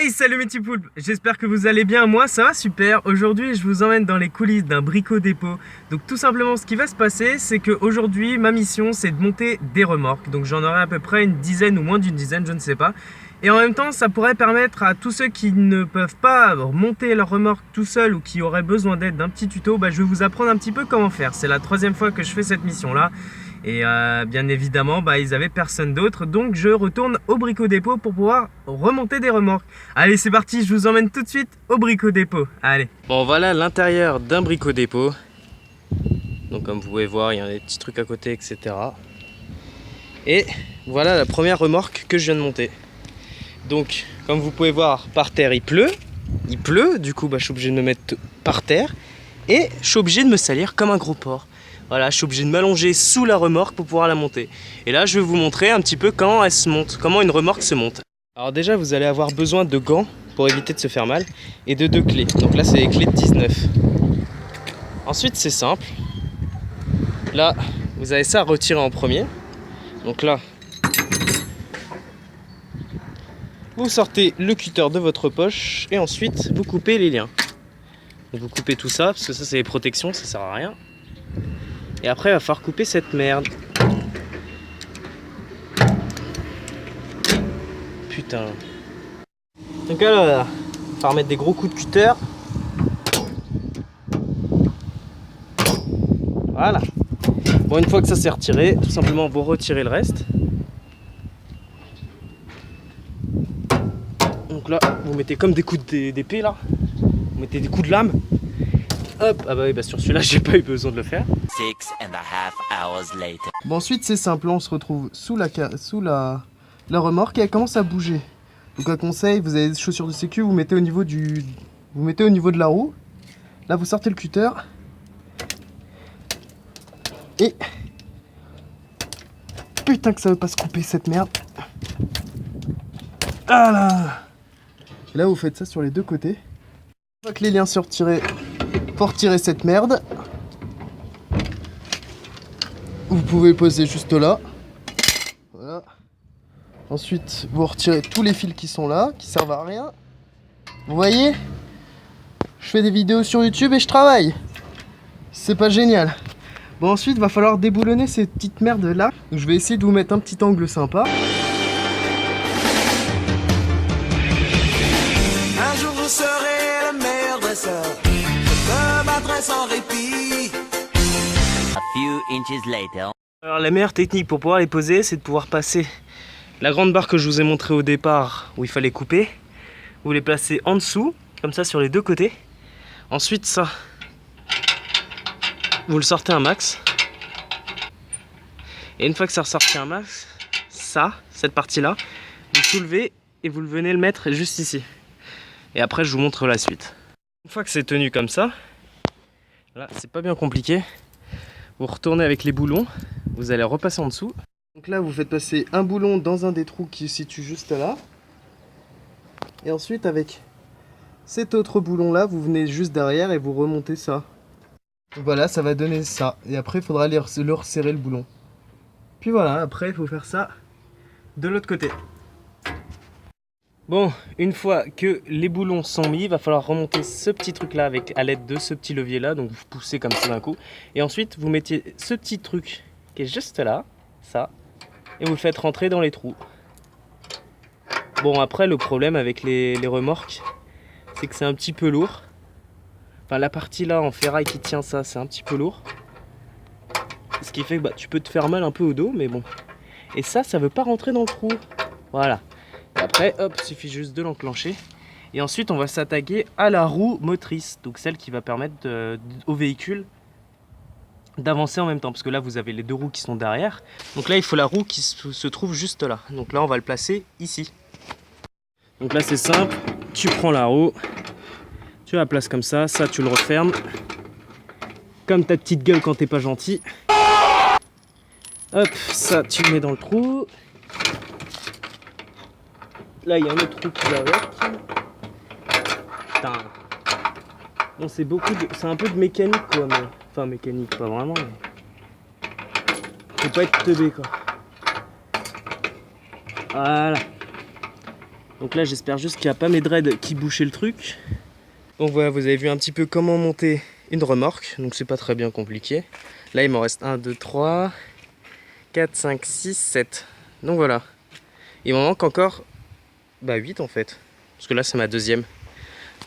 Hey, salut mes petits poulpes, j'espère que vous allez bien, moi ça va super. Aujourd'hui je vous emmène dans les coulisses d'un Brico Dépôt. Donc tout simplement ce qui va se passer, c'est qu'aujourd'hui ma mission c'est de monter des remorques. Donc j'en aurai à peu près une dizaine ou moins d'une dizaine, je ne sais pas. Et en même temps ça pourrait permettre à tous ceux qui ne peuvent pas monter leur remorque tout seul ou qui auraient besoin d'aide d'un petit tuto, je vais vous apprendre un petit peu comment faire. C'est la troisième fois que je fais cette mission là. Et bien évidemment, ils avaient personne d'autre, donc je retourne au Brico Dépôt pour pouvoir remonter des remorques. Allez, c'est parti, je vous emmène tout de suite au Brico Dépôt. Allez. Bon, voilà l'intérieur d'un Brico Dépôt. Donc comme vous pouvez voir, il y a des petits trucs à côté, etc. Et voilà la première remorque que je viens de monter. Donc, comme vous pouvez voir, par terre il pleut. Du coup, je suis obligé de me mettre par terre. Et je suis obligé de me salir comme un gros porc. Voilà, je suis obligé de m'allonger sous la remorque pour pouvoir la monter. Et là, je vais vous montrer un petit peu comment elle se monte, comment une remorque se monte. Alors déjà, vous allez avoir besoin de gants pour éviter de se faire mal et de 2 clés. Donc là, c'est les clés de 19. Ensuite, c'est simple. Là, vous avez ça à retirer en premier. Donc là, vous sortez le cutter de votre poche et ensuite, vous coupez les liens. Donc vous coupez tout ça, parce que ça, c'est les protections, ça sert à rien. Et après, il va falloir couper cette merde. Putain. Donc là, il va falloir mettre des gros coups de cutter. Voilà. Bon, une fois que ça s'est retiré, tout simplement, vous retirez le reste. Donc là, vous mettez comme des coups d'épée là. Vous mettez des coups de lame. Hop, ah oui, sur celui-là, j'ai pas eu besoin de le faire. 6.5 hours later. Bon, ensuite, c'est simple, on se retrouve sous la remorque et elle commence à bouger. Donc, un conseil, vous avez des chaussures de sécu, vous mettez au niveau de la roue. Là, vous sortez le cutter. Et putain que ça veut pas se couper cette merde. Ah là. Et là, vous faites ça sur les deux côtés. Une fois que les liens sont retirés, pour retirer cette merde, vous pouvez poser juste là. Voilà. Ensuite, vous retirez tous les fils qui sont là, qui servent à rien. Vous voyez, je fais des vidéos sur YouTube et je travaille. C'est pas génial. Bon, ensuite, va falloir déboulonner ces petites merdes là. Donc, je vais essayer de vous mettre un petit angle sympa. Un jour vous serez le meilleur dresseur. Je te battrai sans répit. A few inches later. Alors la meilleure technique pour pouvoir les poser, c'est de pouvoir passer la grande barre que je vous ai montré au départ où il fallait couper. Vous les placez en dessous, comme ça sur les deux côtés. Ensuite ça, vous le sortez un max. Et une fois que ça ressorti un max, cette partie-là, vous soulevez et vous venez le mettre juste ici. Et après je vous montre la suite. Une fois que c'est tenu comme ça, là c'est pas bien compliqué. Vous retournez avec les boulons, vous allez repasser en dessous. Donc là, vous faites passer un boulon dans un des trous qui se situe juste là. Et ensuite, avec cet autre boulon là, vous venez juste derrière et vous remontez ça. Donc voilà, ça va donner ça. Et après, il faudra le resserrer le boulon. Puis voilà, après, il faut faire ça de l'autre côté. Bon, une fois que les boulons sont mis, il va falloir remonter ce petit truc là à l'aide de ce petit levier là. Donc vous poussez comme ça d'un coup. Et ensuite vous mettez ce petit truc qui est juste là, ça. Et vous le faites rentrer dans les trous. Bon, après le problème avec les remorques, c'est que c'est un petit peu lourd. Enfin la partie là en ferraille qui tient ça, c'est un petit peu lourd. Ce qui fait que tu peux te faire mal un peu au dos, mais bon. Et ça veut pas rentrer dans le trou. Voilà. Après, hop, il suffit juste de l'enclencher. Et ensuite, on va s'attaquer à la roue motrice. Donc celle qui va permettre au véhicule d'avancer en même temps. Parce que là, vous avez les deux roues qui sont derrière. Donc là, il faut la roue qui se trouve juste là. Donc là, on va le placer ici. Donc là, c'est simple. Tu prends la roue. Tu la places comme ça. Ça, tu le refermes. Comme ta petite gueule quand t'es pas gentil. Hop, ça, tu le mets dans le trou. Là, il y a un autre trou qui va avec. Putain. Bon, c'est un peu de mécanique, quoi. Mais... Enfin, mécanique, pas vraiment. Mais... Faut pas être teubé, quoi. Voilà. Donc là j'espère juste qu'il n'y a pas mes dreads qui bouchaient le truc. Donc voilà, vous avez vu un petit peu comment monter une remorque, donc c'est pas très bien compliqué. Là il m'en reste 1, 2, 3, 4, 5, 6, 7. Donc voilà, il m'en manque encore 8 en fait, parce que là c'est ma deuxième.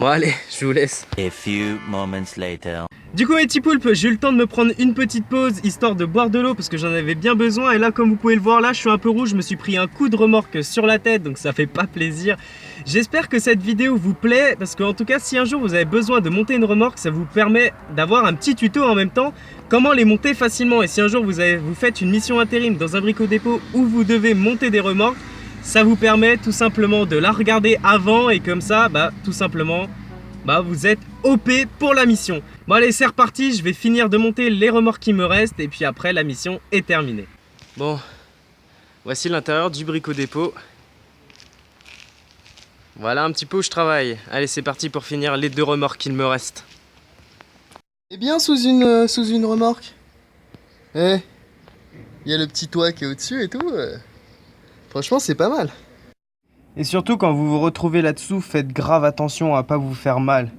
Bon allez, je vous laisse. A few moments later. Du coup mes petits poulpes, j'ai eu le temps de me prendre une petite pause histoire de boire de l'eau parce que j'en avais bien besoin. Et là comme vous pouvez le voir, là je suis un peu rouge, je me suis pris un coup de remorque sur la tête, donc ça fait pas plaisir. J'espère que cette vidéo vous plaît parce qu'en tout cas si un jour vous avez besoin de monter une remorque, ça vous permet d'avoir un petit tuto en même temps comment les monter facilement. Et si un jour vous faites une mission intérim dans un brico-dépôt où vous devez monter des remorques, ça vous permet tout simplement de la regarder avant et comme ça tout simplement vous êtes OP pour la mission. Bon allez, c'est reparti, je vais finir de monter les remorques qui me restent et puis après la mission est terminée. Bon, voici l'intérieur du brico-dépôt. Voilà un petit peu où je travaille. Allez, c'est parti pour finir les 2 remorques qu'il me reste. Eh bien sous une remorque. Il y a le petit toit qui est au-dessus et tout. Franchement, c'est pas mal. Et surtout quand vous vous retrouvez là-dessous, faites grave attention à pas vous faire mal.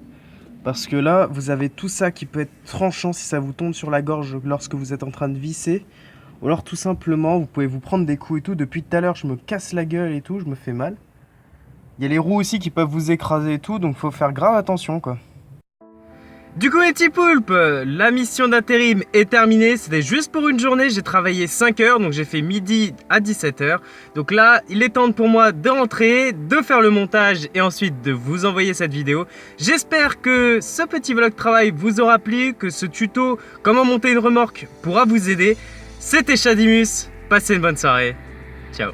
Parce que là, vous avez tout ça qui peut être tranchant si ça vous tombe sur la gorge lorsque vous êtes en train de visser. Ou alors tout simplement, vous pouvez vous prendre des coups et tout. Depuis tout à l'heure, je me casse la gueule et tout, je me fais mal. Il y a les roues aussi qui peuvent vous écraser et tout, donc faut faire grave attention quoi. Du coup les petits poulpes, la mission d'intérim est terminée, c'était juste pour une journée, j'ai travaillé 5 heures, donc j'ai fait midi à 17 h. Donc là, il est temps pour moi de rentrer, de faire le montage et ensuite de vous envoyer cette vidéo. J'espère que ce petit vlog travail vous aura plu, que ce tuto comment monter une remorque pourra vous aider. C'était Chadimus, passez une bonne soirée, ciao.